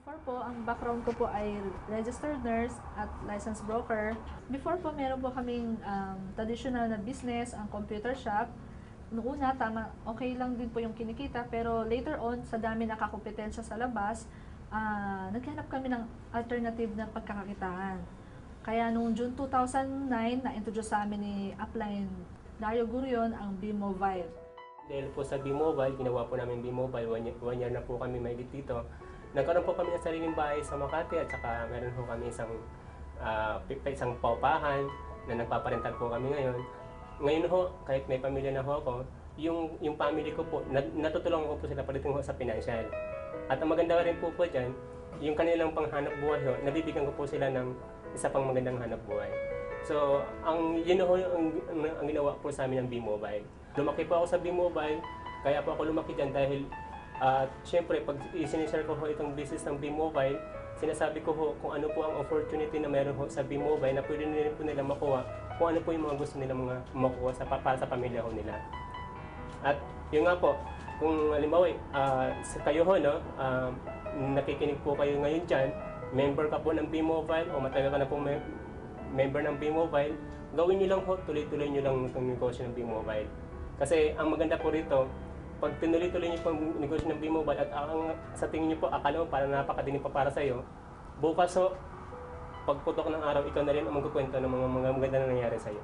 Before po, ang background ko po ay registered nurse at licensed broker. Before po, meron po kaming traditional na business, ang computer shop. Noong una, tama, okay lang din po yung kinikita, pero later on, sa dami nakakompetensya sa labas, naghanap kami ng alternative na pagkakakitaan. Kaya noong June 2009, na-introduce sa amin ni Upline Dario Gurion ang B-Mobile. Dahil po sa B-Mobile, ginawa po namin B-Mobile, one year na po kami mahigit dito. Nagkaroon po kami ng sariling bahay sa Makati at saka meron po kami isang paupahan na nagpaparental po kami ngayon. Ngayon ho, kahit may pamilya na ho ako, yung family ko po, natutulungan ko po sila pagdating ho sa financial. At ang maganda rin po dyan, yung kanilang panghanap buhay ho, nabibigyan ko po sila ng isa pang magandang hanap buhay. So, yun ho ang ginawa po sa amin ng B-Mobile. Lumaki po ako sa B-Mobile, kaya po ako lumaki dyan dahil syempre, pag sinishare ko ho itong business ng B-Mobile, sinasabi ko ho kung ano po ang opportunity na meron ho sa B-Mobile na pwede nila po nila makuha, kung ano po yung mga gusto nila makuha para sa pamilya ho nila. At yun nga po, kung halimbawa, kayo ho, no, nakikinig po kayo ngayon dyan, member ka po ng B-Mobile o matagal ka na po member ng B-Mobile, gawin nyo lang ho, tuloy-tuloy nyo lang itong negosyo ng B-Mobile. Kasi ang maganda po rito, pag tinuloy-tuloy niyo pang negosyo ng B-Mobile at sa tingin niyo po, akala mo parang napakadinig pa para sa iyo, bukas ho, pagputok ng araw, ikaw na rin ang magkukwento ng mga maganda na nangyari sa iyo.